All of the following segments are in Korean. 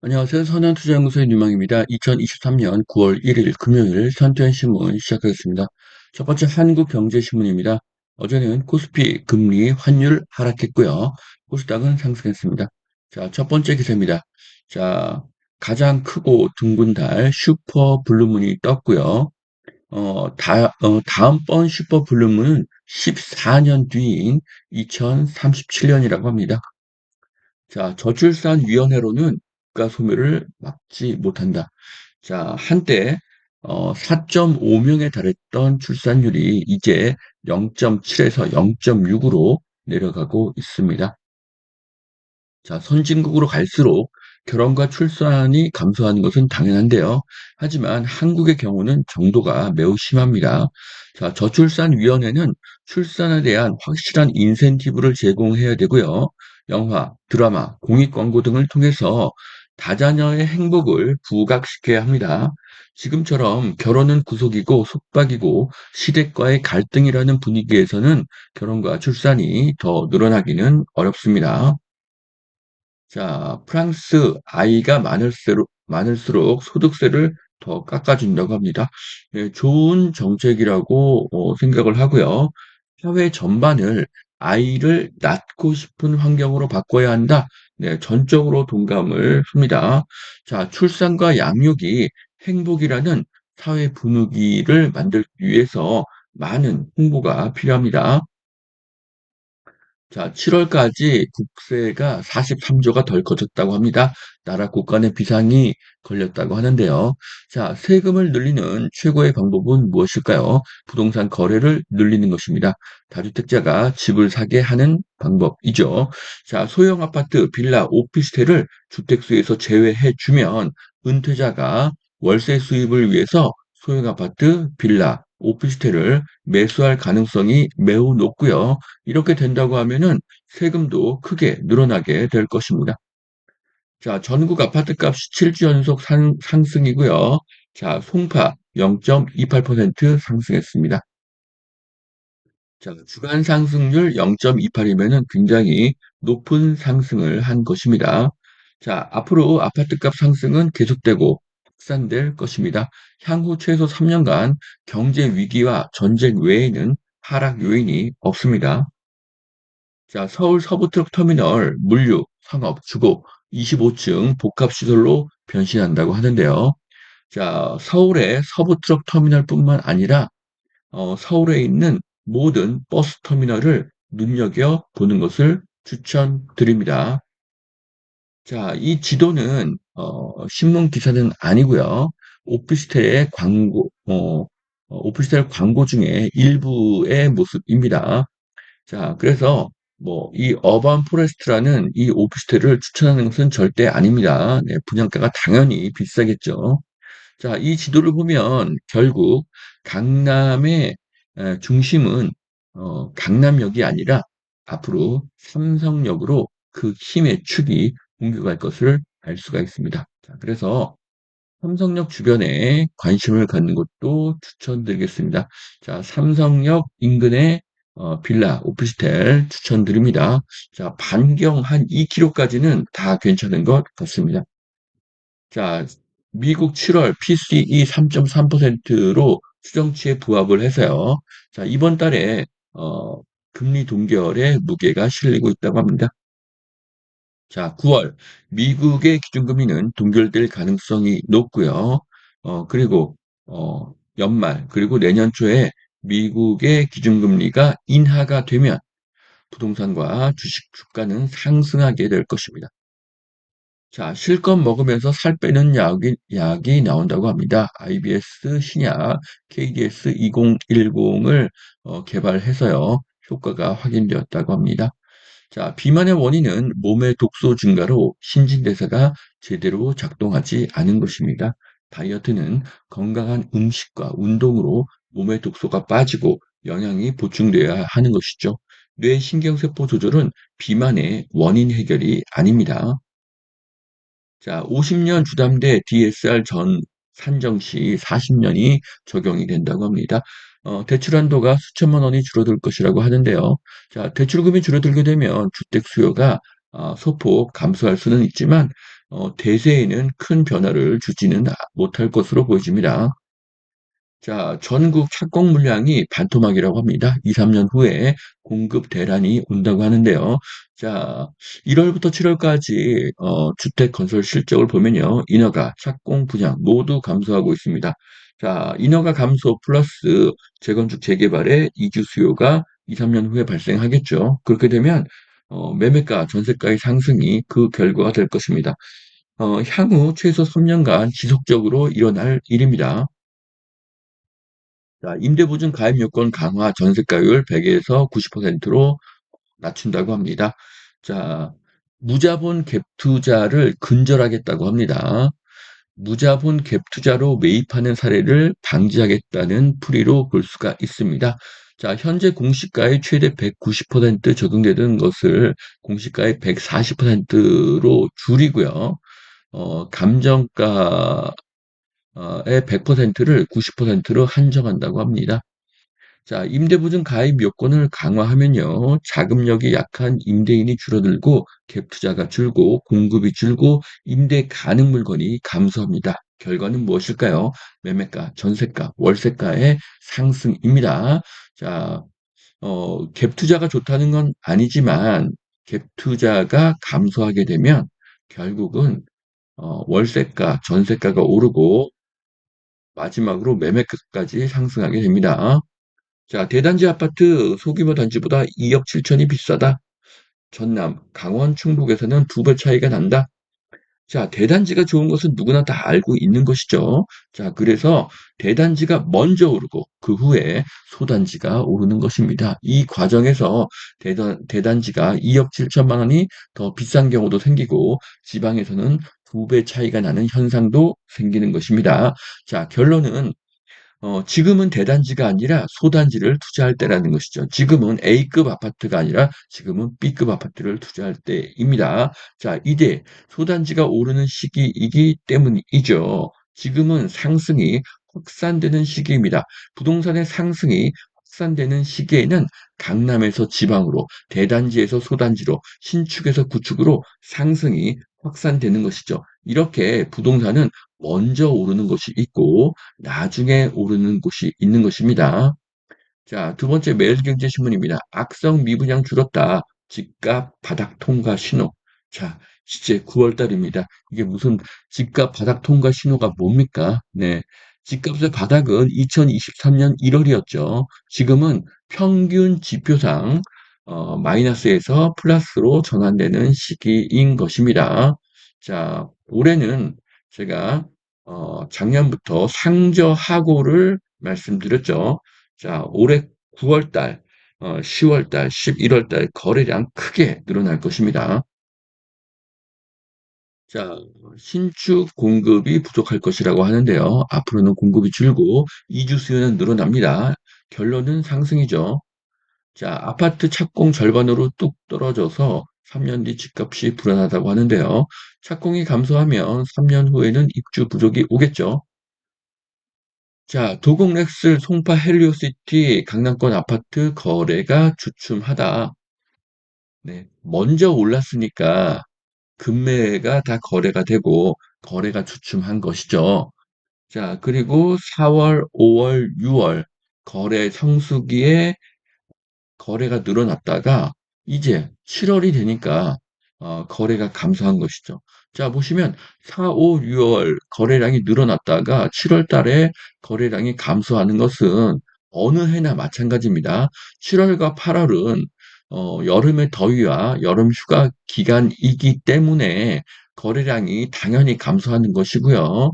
안녕하세요. 선한투자연구소의 유망입니다. 2023년 9월 1일 금요일 선투현신문 시작하겠습니다. 첫 번째 한국경제신문입니다. 어제는 코스피 금리 환율 하락했고요. 코스닥은 상승했습니다. 자, 첫 번째 기사입니다. 자, 가장 크고 둥근 달 슈퍼 블루문이 떴고요. 다음번 슈퍼 블루문은 14년 뒤인 2037년이라고 합니다. 자, 저출산위원회로는 국가 소멸을 막지 못한다. 자, 한때 4.5명에 달했던 출산율이 이제 0.7에서 0.6으로 내려가고 있습니다. 자, 선진국으로 갈수록 결혼과 출산이 감소하는 것은 당연한데요. 하지만 한국의 경우는 정도가 매우 심합니다. 자, 저출산위원회는 출산에 대한 확실한 인센티브를 제공해야 되고요. 영화, 드라마, 공익광고 등을 통해서 다자녀의 행복을 부각시켜야 합니다. 지금처럼 결혼은 구속이고 속박이고 시댁과의 갈등이라는 분위기에서는 결혼과 출산이 더 늘어나기는 어렵습니다. 자, 프랑스 아이가 많을수록 소득세를 더 깎아준다고 합니다. 네, 좋은 정책이라고 생각을 하고요. 사회 전반을 아이를 낳고 싶은 환경으로 바꿔야 한다. 네, 전적으로 동감을 합니다. 자, 출산과 양육이 행복이라는 사회 분위기를 만들기 위해서 많은 홍보가 필요합니다. 자, 7월까지 국세가 43조가 덜 커졌다고 합니다. 나라 곳 간의 비상이 걸렸다고 하는데요. 자, 세금을 늘리는 최고의 방법은 무엇일까요? 부동산 거래를 늘리는 것입니다. 다주택자가 집을 사게 하는 방법이죠. 자, 소형 아파트, 빌라, 오피스텔을 주택수에서 제외해 주면 은퇴자가 월세 수입을 위해서 소형 아파트, 빌라, 오피스텔을 매수할 가능성이 매우 높고요. 이렇게 된다고 하면은 세금도 크게 늘어나게 될 것입니다. 자, 전국 아파트값이 7주 연속 상승이고요. 자, 송파 0.28% 상승했습니다. 자, 주간 상승률 0.28이면은 굉장히 높은 상승을 한 것입니다. 자, 앞으로 아파트값 상승은 계속되고 확산될 것입니다. 향후 최소 3년간 경제 위기와 전쟁 외에는 하락 요인이 없습니다. 자, 서울 서부트럭 터미널 물류, 상업, 주거 25층 복합시설로 변신한다고 하는데요. 자, 서울의 서부트럭 터미널뿐만 아니라 서울에 있는 모든 버스 터미널을 눈여겨보는 것을 추천드립니다. 자, 이 지도는 신문 기사는 아니고요. 오피스텔 광고 중에 일부의 모습입니다. 자, 그래서 뭐 이 어반 포레스트라는 이 오피스텔을 추천하는 것은 절대 아닙니다. 네, 분양가가 당연히 비싸겠죠. 자, 이 지도를 보면 결국 강남의 중심은 강남역이 아니라 앞으로 삼성역으로 그 힘의 축이 옮겨갈 것을 알 수가 있습니다. 자, 그래서 삼성역 주변에 관심을 갖는 것도 추천드리겠습니다. 자, 삼성역 인근의 빌라, 오피스텔 추천드립니다. 자, 반경 한 2km까지는 다 괜찮은 것 같습니다. 자, 미국 7월 PCE 3.3%로 추정치에 부합을 해서요. 자, 이번 달에 금리 동결에 무게가 실리고 있다고 합니다. 자, 9월 미국의 기준금리는 동결될 가능성이 높고요. 그리고 연말 그리고 내년 초에 미국의 기준금리가 인하가 되면 부동산과 주식 주가는 상승하게 될 것입니다. 자, 실컷 먹으면서 살 빼는 약이 나온다고 합니다. IBS 신약 KDS 2010을 개발해서요. 효과가 확인되었다고 합니다. 자, 비만의 원인은 몸의 독소 증가로 신진대사가 제대로 작동하지 않은 것입니다. 다이어트는 건강한 음식과 운동으로 몸의 독소가 빠지고 영양이 보충되어야 하는 것이죠. 뇌 신경세포 조절은 비만의 원인 해결이 아닙니다. 자, 50년 주담대 DSR 전 산정 시 40년이 적용이 된다고 합니다. 대출 한도가 수천만 원이 줄어들 것이라고 하는데요. 자, 대출금이 줄어들게 되면 주택 수요가 소폭 감소할 수는 있지만 대세에는 큰 변화를 주지는 못할 것으로 보여집니다. 자, 전국 착공 물량이 반토막이라고 합니다. 2-3년 후에 공급 대란이 온다고 하는데요. 자, 1 월부터 7 월까지 주택 건설 실적을 보면요. 인허가, 착공 분양 모두 감소하고 있습니다. 자, 인허가 감소 플러스 재건축 재개발의 이주 수요가 2-3년 후에 발생하겠죠. 그렇게 되면 매매가, 전세가의 상승이 그 결과가 될 것입니다. 향후 최소 3 년간 지속적으로 일어날 일입니다. 자, 임대보증 가입 요건 강화, 전세가율 100에서 90%로 낮춘다고 합니다. 자, 무자본 갭 투자를 근절하겠다고 합니다. 무자본 갭 투자로 매입하는 사례를 방지하겠다는 풀이로 볼 수가 있습니다. 자, 현재 공시가의 최대 190% 적용되는 것을 공시가의 140%로 줄이고요. 감정가 의 100%를 90%로 한정한다고 합니다. 자, 임대보증 가입 요건을 강화하면요. 자금력이 약한 임대인이 줄어들고 갭 투자가 줄고 공급이 줄고 임대 가능 물건이 감소합니다. 결과는 무엇일까요? 매매가, 전세가, 월세가의 상승입니다. 자, 갭 투자가 좋다는 건 아니지만 갭 투자가 감소하게 되면 결국은 월세가, 전세가가 오르고 마지막으로 매매가까지 상승하게 됩니다. 자, 대단지 아파트 소규모 단지보다 2억 7천이 비싸다. 전남, 강원, 충북에서는 2배 차이가 난다. 자, 대단지가 좋은 것은 누구나 다 알고 있는 것이죠. 자, 그래서 대단지가 먼저 오르고 그 후에 소단지가 오르는 것입니다. 이 과정에서 대단지가 2억 7천만 원이 더 비싼 경우도 생기고 지방에서는 2배 차이가 나는 현상도 생기는 것입니다. 자, 결론은 지금은 대단지가 아니라 소단지를 투자할 때라는 것이죠. 지금은 A급 아파트가 아니라 지금은 B급 아파트를 투자할 때입니다. 자, 이때 소단지가 오르는 시기이기 때문이죠. 지금은 상승이 확산되는 시기입니다. 부동산의 상승이 확산되는 시기에는 강남에서 지방으로, 대단지에서 소단지로, 신축에서 구축으로 상승이 확산되는 것이죠. 이렇게 부동산은 먼저 오르는 것이 있고 나중에 오르는 곳이 있는 것입니다. 자, 두 번째 매일경제신문입니다. 악성 미분양 줄었다. 집값 바닥 통과 신호. 자, 이제 9월 달입니다. 이게 무슨 집값 바닥 통과 신호가 뭡니까? 네. 집값의 바닥은 2023년 1월이었죠. 지금은 평균 지표상 마이너스에서 플러스로 전환되는 시기인 것입니다. 자, 올해는 제가 작년부터 상저하고를 말씀드렸죠. 자, 올해 9월 달, 10월 달, 11월 달 거래량 크게 늘어날 것입니다. 자, 신축 공급이 부족할 것이라고 하는데요. 앞으로는 공급이 줄고 이주 수요는 늘어납니다. 결론은 상승이죠. 자, 아파트 착공 절반으로 뚝 떨어져서 3년 뒤 집값이 불안하다고 하는데요. 착공이 감소하면 3년 후에는 입주 부족이 오겠죠. 자, 도곡렉스 송파 헬리오시티 강남권 아파트 거래가 주춤하다. 네, 먼저 올랐으니까 급매가 다 거래가 되고 거래가 주춤한 것이죠. 자, 그리고 4월, 5월, 6월 거래 성수기에 거래가 늘어났다가 이제 7월이 되니까 거래가 감소한 것이죠. 자, 보시면 4, 5, 6월 거래량이 늘어났다가 7월 달에 거래량이 감소하는 것은 어느 해나 마찬가지입니다. 7월과 8월은 여름의 더위와 여름 휴가 기간이기 때문에 거래량이 당연히 감소하는 것이고요.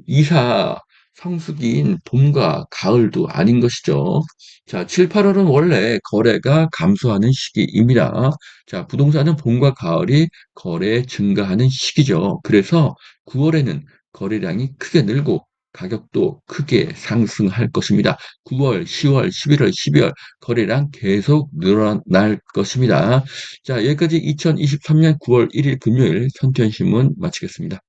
이사 성수기인 봄과 가을도 아닌 것이죠. 자, 7, 8월은 원래 거래가 감소하는 시기입니다. 자, 부동산은 봄과 가을이 거래 증가하는 시기죠. 그래서 9월에는 거래량이 크게 늘고 가격도 크게 상승할 것입니다. 9월, 10월, 11월, 12월 거래량 계속 늘어날 것입니다. 자, 여기까지 2023년 9월 1일 금요일 선천신문 마치겠습니다.